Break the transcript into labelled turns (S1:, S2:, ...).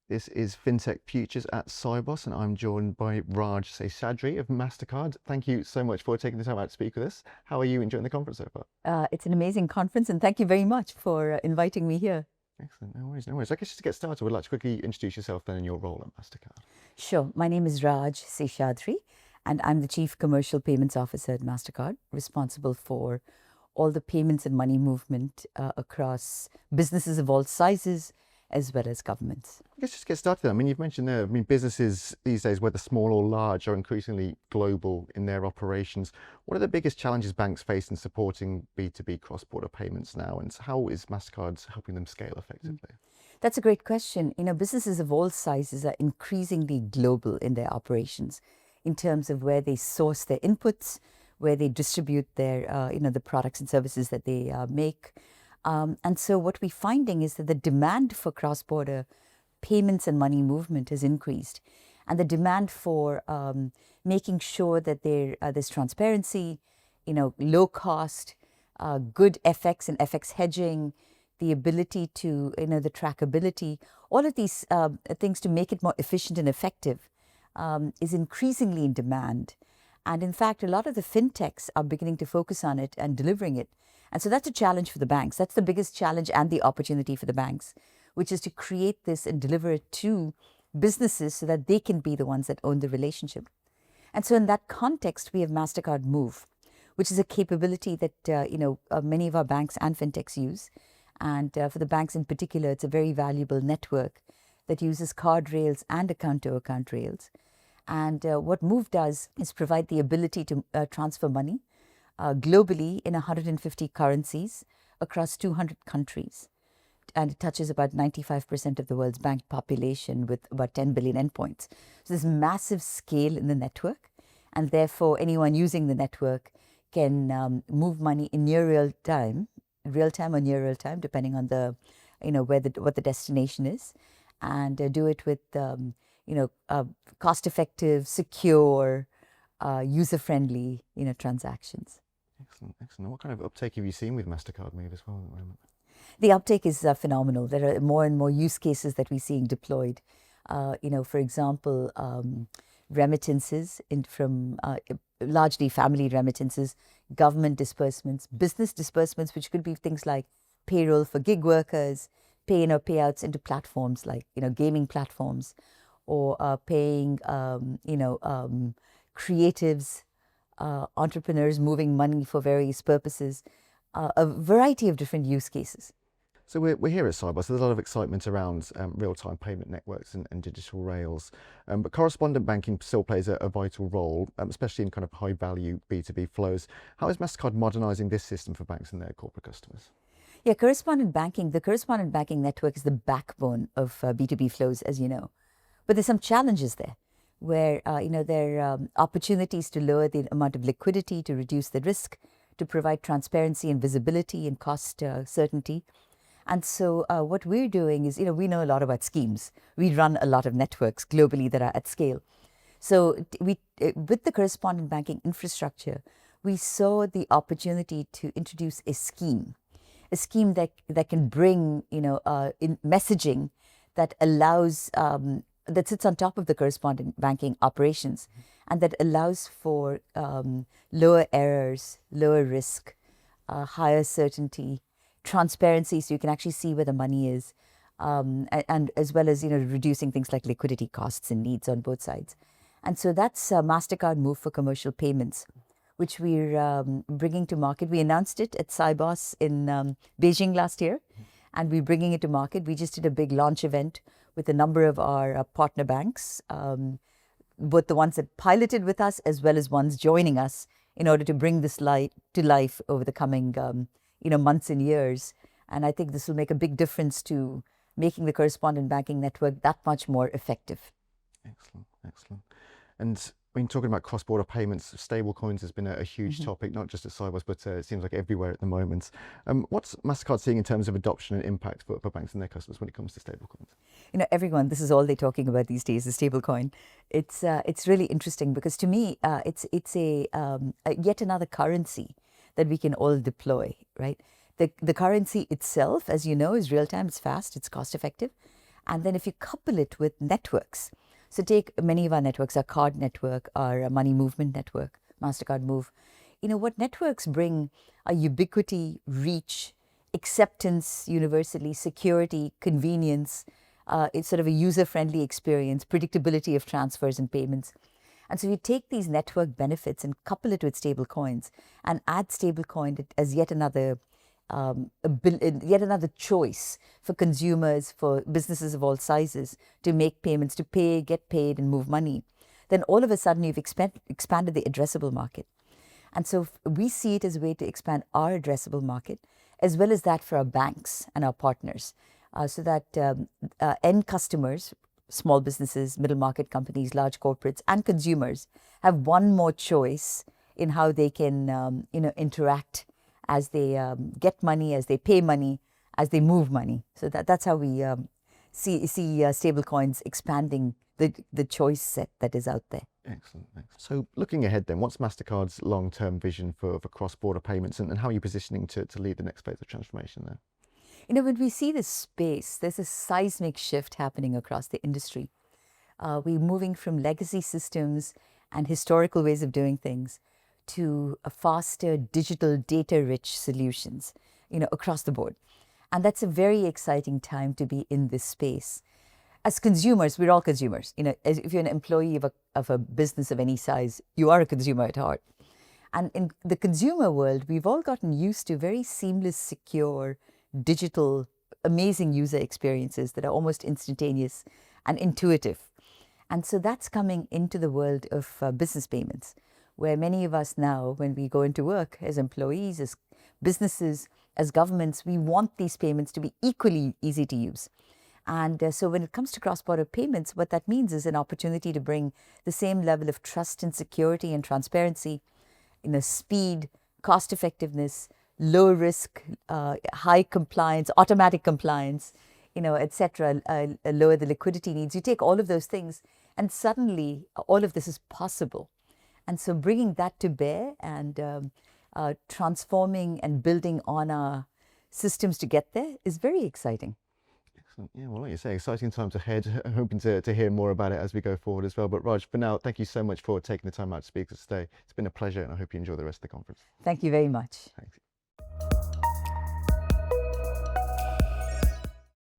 S1: This is FinTech Futures at Sibos, and I'm joined by Raj Seshadri of Mastercard. Thank you so much for taking the time out to speak with us. How are you enjoying the conference so far?
S2: It's an amazing conference, and thank you very much for inviting me here.
S1: Excellent, no worries, no worries. I guess just to get started, would like to quickly introduce yourself then and your role at Mastercard.
S2: Sure. My name is Raj Seshadri, and I'm the Chief Commercial Payments Officer at Mastercard, responsible for all the payments and money movement across businesses of all sizes as well as governments.
S1: I guess just to get started then, I mean, you've mentioned there, businesses these days, whether small or large, are increasingly global in their operations. What are the biggest challenges banks face in supporting B2B cross-border payments now, and how is Mastercard helping them scale effectively?
S2: That's a great question. Businesses of all sizes are increasingly global in their operations in terms of where they source their inputs, where they distribute their, the products and services that they make. And so what we're finding is that the demand for cross-border payments and money movement has increased. And the demand for making sure that there's transparency, low cost, good FX and FX hedging, the ability to, the trackability, all of these things to make it more efficient and effective is increasingly in demand. And in fact, a lot of the fintechs are beginning to focus on it and delivering it. And so that's a challenge for the banks. That's the biggest challenge and the opportunity for the banks, which is to create this and deliver it to businesses so that they can be the ones that own the relationship. And so in that context, we have Mastercard Move, which is a capability that many of our banks and fintechs use. And for the banks in particular, it's a very valuable network that uses card rails and account-to-account rails. And what Move does is provide the ability to transfer money globally in 150 currencies across 200 countries. And it touches about 95% of the world's bank population with about 10 billion endpoints. So there's massive scale in the network. And therefore, anyone using the network can move money in near real time or near real time, depending on what the destination is, and do it with cost-effective, secure, user-friendly, transactions.
S1: Excellent, excellent. What kind of uptake have you seen with Mastercard Move as well at the moment?
S2: The uptake is phenomenal. There are more and more use cases that we're seeing deployed. For example, remittances from largely family remittances, government disbursements, business disbursements, which could be things like payroll for gig workers, pay-in or payouts into platforms like gaming platforms, or paying creatives, entrepreneurs moving money for various purposes, a variety of different use cases.
S1: So we're here at Sibos. There's a lot of excitement around real-time payment networks and digital rails, but correspondent banking still plays a vital role, especially in kind of high-value B2B flows. How is Mastercard modernising this system for banks and their corporate customers?
S2: Yeah, the correspondent banking network is the backbone of B2B flows, as you know. But there's some challenges there, where there are opportunities to lower the amount of liquidity, to reduce the risk, to provide transparency and visibility and cost certainty. And so what we're doing is, we know a lot about schemes. We run a lot of networks globally that are at scale. So with the correspondent banking infrastructure, we saw the opportunity to introduce a scheme that can bring, in messaging that allows, that sits on top of the correspondent banking operations, and that allows for lower errors, lower risk, higher certainty, transparency, so you can actually see where the money is, and as well as reducing things like liquidity costs and needs on both sides. And so that's Mastercard Move for commercial payments, which we're bringing to market. We announced it at Sibos in Beijing last year, and we're bringing it to market. We just did a big launch event with a number of our partner banks, both the ones that piloted with us as well as ones joining us in order to bring this to life over the coming months and years. And I think this will make a big difference to making the correspondent banking network that much more effective.
S1: Excellent, excellent. And when talking about cross-border payments, stablecoins has been a huge topic, not just at Sibos, but it seems like everywhere at the moment. What's Mastercard seeing in terms of adoption and impact for banks and their customers when it comes to stablecoins?
S2: Everyone, this is all they're talking about these days, is stablecoin. It's really interesting because to me, it's a yet another currency that we can all deploy, right? The currency itself, as you know, is real time, it's fast, it's cost effective. And then if you couple it with networks, so take many of our networks, our card network, our money movement network, Mastercard Move. What networks bring are ubiquity, reach, acceptance universally, security, convenience. It's sort of a user-friendly experience, predictability of transfers and payments. And so you take these network benefits and couple it with stable coins and add stablecoin as yet another choice for consumers, for businesses of all sizes to make payments, to pay, get paid, and move money. Then all of a sudden you've expanded the addressable market. And so we see it as a way to expand our addressable market, as well as that for our banks and our partners, so that end customers, small businesses, middle market companies, large corporates, and consumers have one more choice in how they can interact as they get money, as they pay money, as they move money. So that's how we see stablecoins expanding the choice set that is out there.
S1: Excellent. So looking ahead then, what's Mastercard's long-term vision for cross-border payments, and how are you positioning to lead the next phase of transformation there?
S2: When we see this space, there's a seismic shift happening across the industry. We're moving from legacy systems and historical ways of doing things to a faster digital data-rich solutions, across the board. And that's a very exciting time to be in this space. As consumers, we're all consumers. If you're an employee of a business of any size, you are a consumer at heart. And in the consumer world, we've all gotten used to very seamless, secure, digital, amazing user experiences that are almost instantaneous and intuitive. And so that's coming into the world of business payments, where many of us now, when we go into work as employees, as businesses, as governments, we want these payments to be equally easy to use. And so when it comes to cross-border payments, what that means is an opportunity to bring the same level of trust and security and transparency, speed, cost effectiveness, low risk, high compliance, automatic compliance, etc., lower the liquidity needs. You take all of those things and suddenly all of this is possible. And so bringing that to bear and transforming and building on our systems to get there is very exciting.
S1: Excellent. Yeah, well, like you say, exciting times ahead. I'm hoping to hear more about it as we go forward as well. But Raj, for now, thank you so much for taking the time out to speak to us today. It's been a pleasure, and I hope you enjoy the rest of the conference.
S2: Thank you very much.
S1: Thanks.